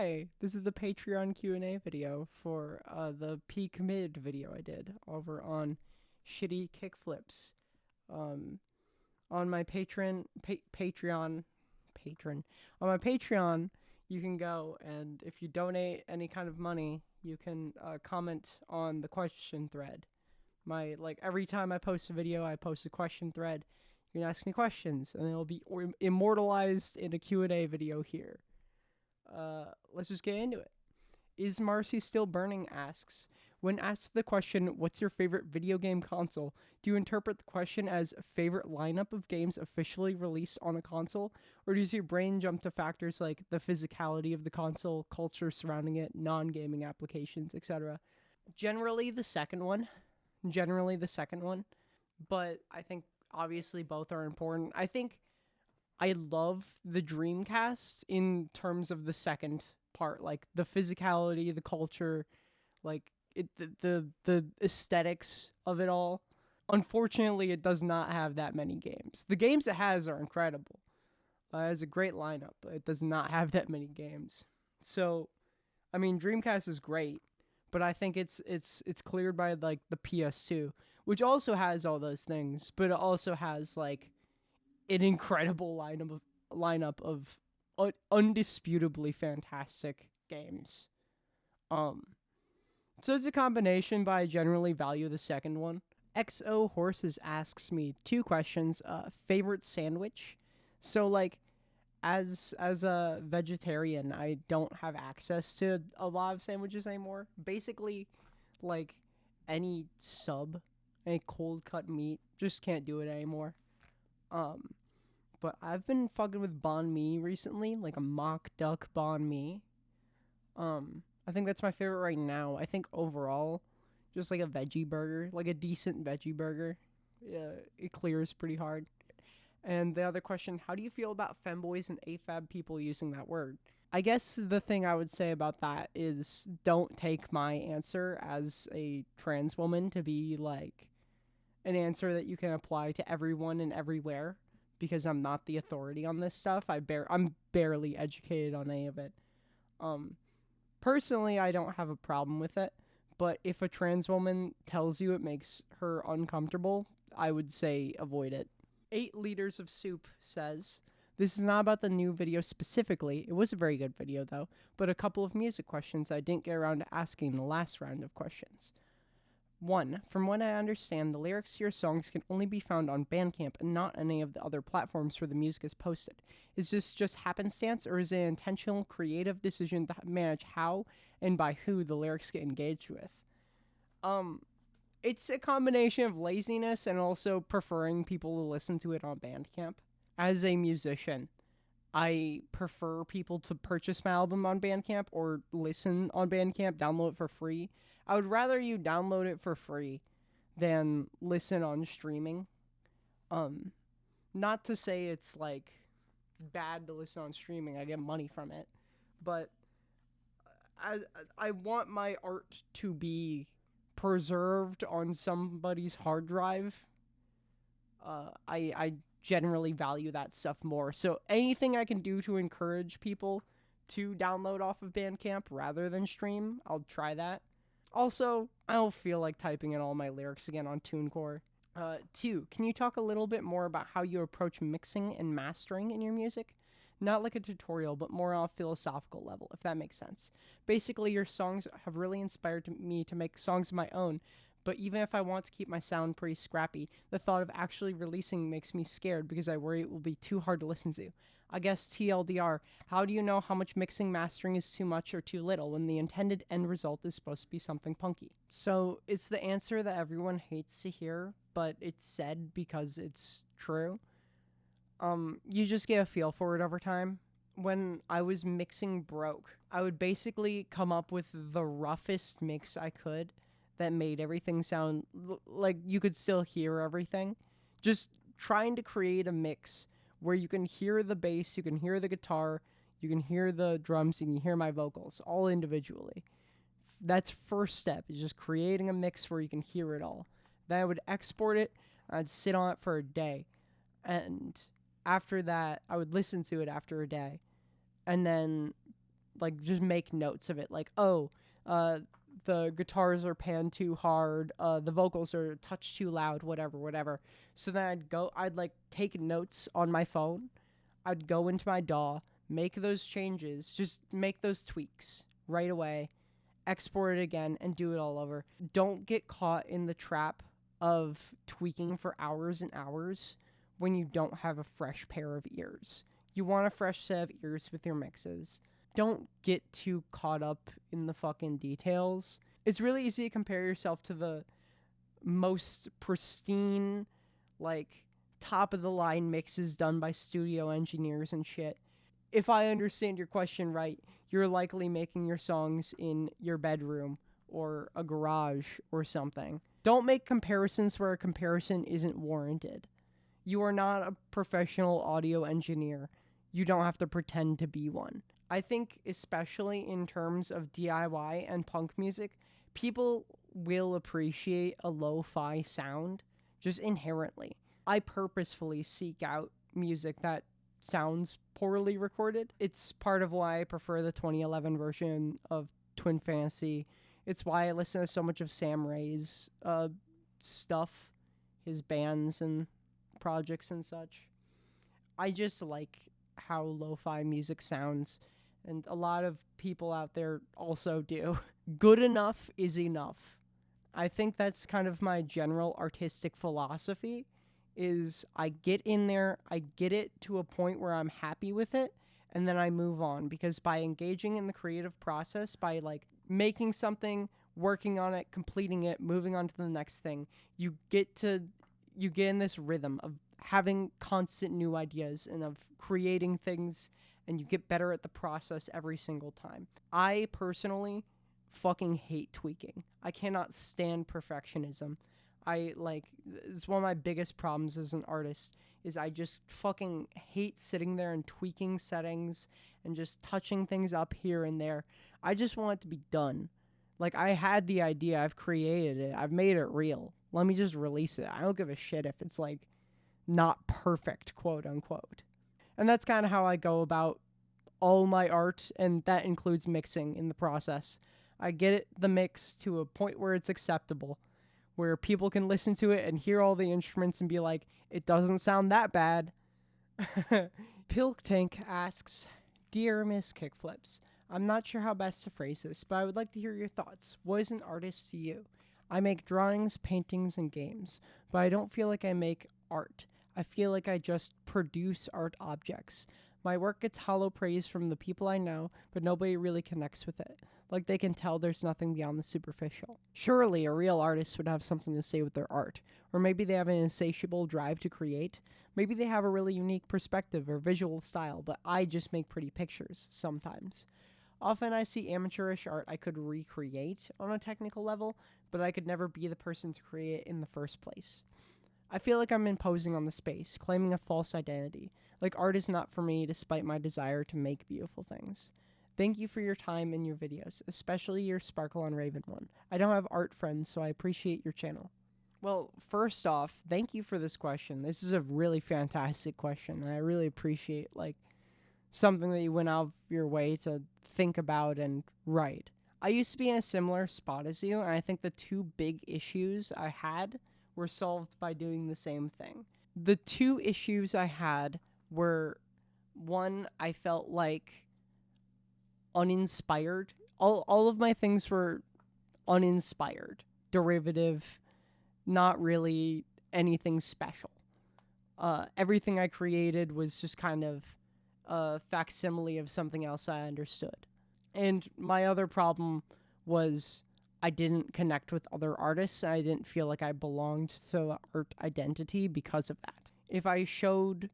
Hi, this is the Patreon Q&A video for the peak mid video I did over on shitty kickflips. Um, on my Patreon, on my Patreon, you can go and if you donate any kind of money, you can comment on the question thread. Every time I post a video, I post a question thread. You can ask me questions, and it'll be immortalized in a Q&A video here. Let's just get into it. Is Marcy Still Burning asks, when asked the question, what's your favorite video game console, do you interpret the question as a favorite lineup of games officially released on a console, or does your brain jump to factors like the physicality of the console, culture surrounding it, non-gaming applications, etc.? Generally the second one. But I think obviously both are important. I think I love the Dreamcast in terms of the second part, like the physicality, the culture, like the aesthetics of it all. Unfortunately, it does not have that many games. The games it has are incredible. It has a great lineup, but it does not have that many games. So, I mean, Dreamcast is great, but I think it's cleared by like the PS2, which also has all those things, but it also has like an incredible lineup of undisputably fantastic games. So it's a combination, but I generally value the second one. XO Horses asks me two questions. Favorite sandwich? So like, as a vegetarian, I don't have access to a lot of sandwiches anymore. Basically, like any sub, any cold cut meat, just can't do it anymore. But I've been fucking with banh mi recently, like a mock duck banh mi. I think that's my favorite right now. I think overall, just like a veggie burger, like a decent veggie burger, it clears pretty hard. And the other question, how do you feel about femboys and AFAB people using that word? I guess the thing I would say about that is don't take my answer as a trans woman to be like an answer that you can apply to everyone and everywhere, because I'm not the authority on this stuff. I'm barely educated on any of it. Personally, I don't have a problem with it, but if a trans woman tells you it makes her uncomfortable, I would say avoid it. 8 Liters of Soup says, this is not about the new video specifically. It was a very good video though, but a couple of music questions I didn't get around to asking in the last round of questions. 1. From what I understand, the lyrics to your songs can only be found on Bandcamp and not any of the other platforms where the music is posted. Is this just happenstance, or is it an intentional, creative decision to manage how and by who the lyrics get engaged with? It's a combination of laziness and also preferring people to listen to it on Bandcamp. As a musician, I prefer people to purchase my album on Bandcamp or listen on Bandcamp, download it for free. I would rather you download it for free than listen on streaming. Not to say it's like bad to listen on streaming. I get money from it, but I want my art to be preserved on somebody's hard drive. I generally value that stuff more. So anything I can do to encourage people to download off of Bandcamp rather than stream, I'll try that. Also, I don't feel like typing in all my lyrics again on TuneCore. 2, can you talk a little bit more about how you approach mixing and mastering in your music? Not like a tutorial, but more on a philosophical level, if that makes sense. Basically, your songs have really inspired me to make songs of my own, but even if I want to keep my sound pretty scrappy, the thought of actually releasing makes me scared because I worry it will be too hard to listen to. I guess TLDR, how do you know how much mixing mastering is too much or too little when the intended end result is supposed to be something punky? So it's the answer that everyone hates to hear, but it's said because it's true. You just get a feel for it over time. When I was mixing Broke, I would basically come up with the roughest mix I could that made everything sound like you could still hear everything. Just trying to create a mix where you can hear the bass, you can hear the guitar, you can hear the drums, and you can hear my vocals all individually. That's first step, is just creating a mix where you can hear it all. Then I would export it, I'd sit on it for a day, and after that, I would listen to it after a day, and then like just make notes of it. Like, oh, the guitars are panned too hard, the vocals are touched too loud, whatever. So then I'd like take notes on my phone. I'd go into my DAW, make those changes, just make those tweaks right away, export it again, and do it all over. Don't get caught in the trap of tweaking for hours and hours when you don't have a fresh pair of ears. You want a fresh set of ears with your mixes. Don't get too caught up in the fucking details. It's really easy to compare yourself to the most pristine, like, top of the line mixes done by studio engineers and shit. If I understand your question right, you're likely making your songs in your bedroom or a garage or something. Don't make comparisons where a comparison isn't warranted. You are not a professional audio engineer. You don't have to pretend to be one. I think especially in terms of DIY and punk music, people will appreciate a lo-fi sound just inherently. I purposefully seek out music that sounds poorly recorded. It's part of why I prefer the 2011 version of Twin Fantasy. It's why I listen to so much of Sam Ray's stuff, his bands and projects and such. I just like how lo-fi music sounds, and a lot of people out there also do. Good enough is enough. I think that's kind of my general artistic philosophy, is I get in there, I get it to a point where I'm happy with it, and then I move on. Because by engaging in the creative process, by like making something, working on it, completing it, moving on to the next thing, you get in this rhythm of having constant new ideas and of creating things, and you get better at the process every single time. I personally fucking hate tweaking. I cannot stand perfectionism. It's one of my biggest problems as an artist, is I just fucking hate sitting there and tweaking settings and just touching things up here and there. I just want it to be done. Like, I had the idea, I've created it, I've made it real. Let me just release it. I don't give a shit if it's like not perfect, quote unquote. And that's kind of how I go about all my art, and that includes mixing in the process. I get the mix to a point where it's acceptable, where people can listen to it and hear all the instruments and be like, it doesn't sound that bad. Pilk Tank asks, Dear Miss Kickflips, I'm not sure how best to phrase this, but I would like to hear your thoughts. What is an artist to you? I make drawings, paintings, and games, but I don't feel like I make art. I feel like I just produce art objects. My work gets hollow praise from the people I know, but nobody really connects with it. Like, they can tell there's nothing beyond the superficial. Surely a real artist would have something to say with their art. Or maybe they have an insatiable drive to create. Maybe they have a really unique perspective or visual style, but I just make pretty pictures, sometimes. Often I see amateurish art I could recreate on a technical level, but I could never be the person to create it in the first place. I feel like I'm imposing on the space, claiming a false identity. Like, art is not for me despite my desire to make beautiful things. Thank you for your time and your videos, especially your Sparkle on Raven one. I don't have art friends, so I appreciate your channel. Well, first off, thank you for this question. This is a really fantastic question, and I really appreciate, something that you went out of your way to think about and write. I used to be in a similar spot as you, and I think the two big issues I had were solved by doing the same thing. The two issues I had were, one, I felt like uninspired. All of my things were uninspired, derivative, not really anything special. Everything I created was just kind of a facsimile of something else I understood. And my other problem was I didn't connect with other artists, and I didn't feel like I belonged to the art identity because of that. If I showed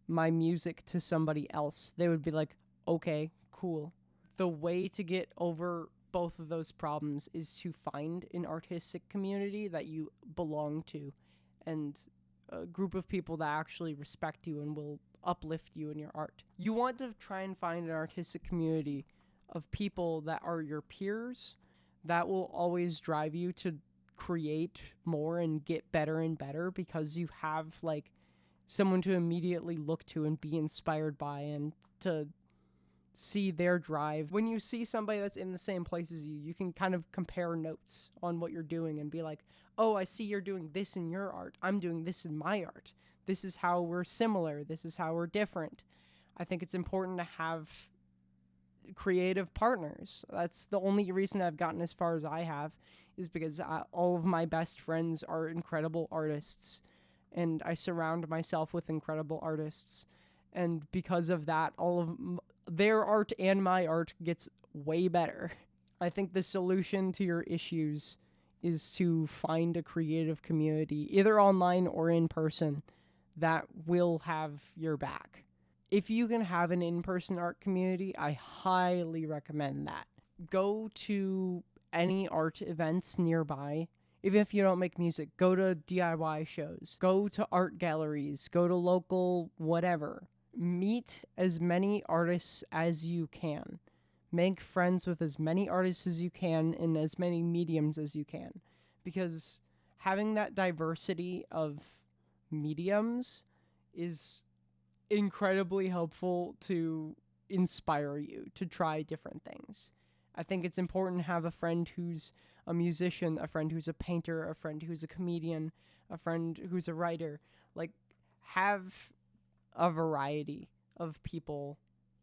my music to somebody else, they would be like, okay, cool. The way to get over both of those problems is to find an artistic community that you belong to, and a group of people that actually respect you and will uplift you in your art. You want to try and find an artistic community of people that are your peers that will always drive you to create more and get better and better, because you have someone to immediately look to and be inspired by, and to see their drive. When you see somebody that's in the same place as you, you can kind of compare notes on what you're doing and be like, oh, I see you're doing this in your art. I'm doing this in my art. This is how we're similar. This is how we're different. I think it's important to have creative partners. That's the only reason I've gotten as far as I have, is because all of my best friends are incredible artists, and I surround myself with incredible artists. And because of that, all of their art and my art gets way better. I think the solution to your issues is to find a creative community, either online or in person, that will have your back. If you can have an in-person art community, I highly recommend that. Go to any art events nearby. Even if you don't make music, go to DIY shows, go to art galleries, go to local whatever. Meet as many artists as you can. Make friends with as many artists as you can in as many mediums as you can. Because having that diversity of mediums is incredibly helpful to inspire you to try different things. I think it's important to have a friend who's a musician, a friend who's a painter, a friend who's a comedian, a friend who's a writer. Like, have a variety of people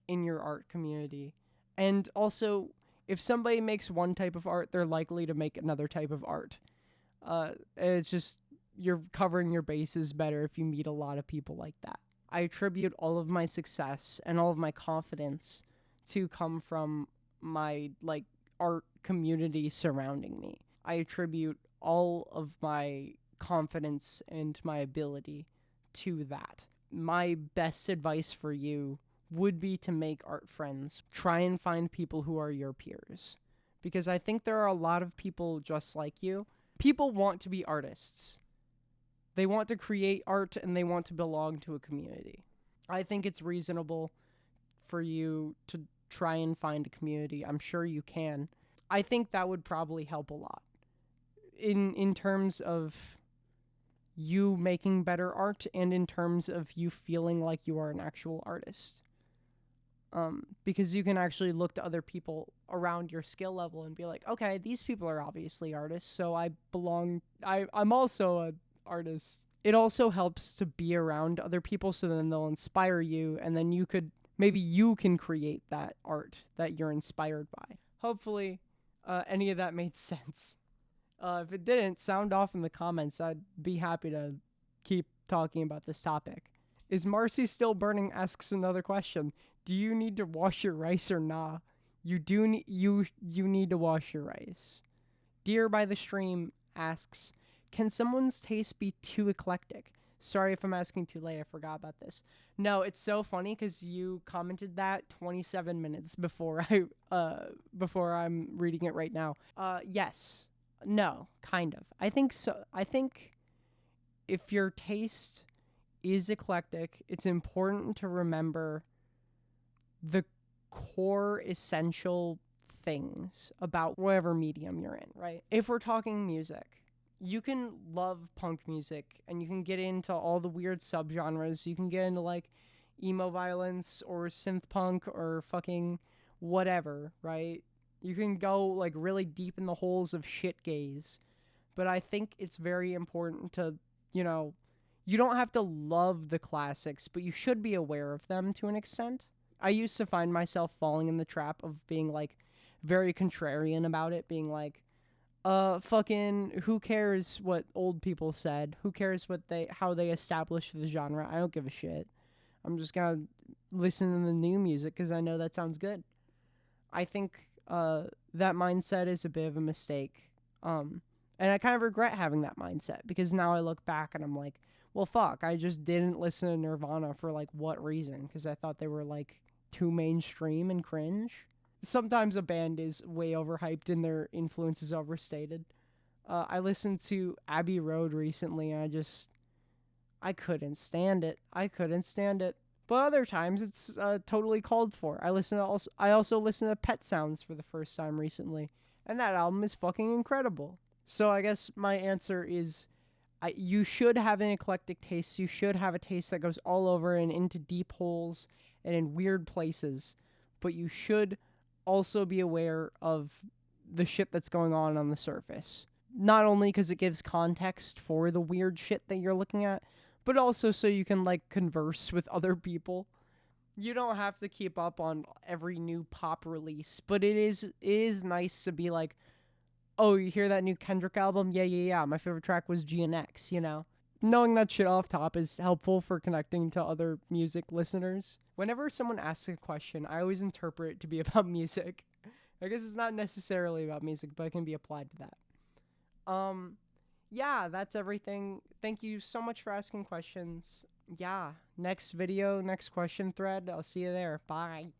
in your art community. And also, if somebody makes one type of art, they're likely to make another type of art. It's just, you're covering your bases better if you meet a lot of people like that. I attribute all of my success and all of my confidence to come from my art community surrounding me. I attribute all of my confidence and my ability to that. My best advice for you would be to make art friends. Try and find people who are your peers, because I think there are a lot of people just like you. People want to be artists. They want to create art and they want to belong to a community. I think it's reasonable for you to try and find a community. I'm sure you can. I think that would probably help a lot in terms of you making better art and in terms of you feeling like you are an actual artist. Because you can actually look to other people around your skill level and be like, okay, these people are obviously artists, so I'm also an artist. It also helps to be around other people, so then they'll inspire you, and then maybe you can create that art that you're inspired by. Hopefully, any of that made sense. If it didn't, sound off in the comments. I'd be happy to keep talking about this topic. Is Marcy still burning? Asks another question. Do you need to wash your rice or nah? You need to wash your rice. Deer by the Stream asks, can someone's taste be too eclectic? Sorry if I'm asking too late. I forgot about this. No, it's so funny because you commented that 27 minutes before I'm reading it right now. Yes. No, kind of. I think so. I think if your taste is eclectic, it's important to remember the core essential things about whatever medium you're in, right? If we're talking music, you can love punk music and you can get into all the weird subgenres. You can get into like emo violence or synth punk or fucking whatever, right? You can go like really deep in the holes of shit gaze. But I think it's very important to, you don't have to love the classics, but you should be aware of them to an extent. I used to find myself falling in the trap of being like very contrarian about it, being like, fucking, who cares what old people said? Who cares how they established the genre? I don't give a shit. I'm just gonna listen to the new music because I know that sounds good. I think that mindset is a bit of a mistake. And I kind of regret having that mindset because now I look back and I'm like, well, fuck, I just didn't listen to Nirvana for like what reason? Because I thought they were like too mainstream and cringe. Sometimes a band is way overhyped and their influence is overstated. I listened to Abbey Road recently and I couldn't stand it. But other times it's totally called for. I also listen to Pet Sounds for the first time recently, and that album is fucking incredible. So I guess my answer is, you should have an eclectic taste. You should have a taste that goes all over and into deep holes and in weird places. but you should also be aware of the shit that's going on the surface. Not only because it gives context for the weird shit that you're looking at, but also so you can like converse with other people. You don't have to keep up on every new pop release, but it is nice to be like, oh, you hear that new Kendrick album? Yeah. My favorite track was GNX, you know? Knowing that shit off top is helpful for connecting to other music listeners. Whenever someone asks a question, I always interpret it to be about music. I guess it's not necessarily about music, but it can be applied to that. Yeah, that's everything. Thank you so much for asking questions. Yeah, next video, next question thread. I'll see you there. Bye.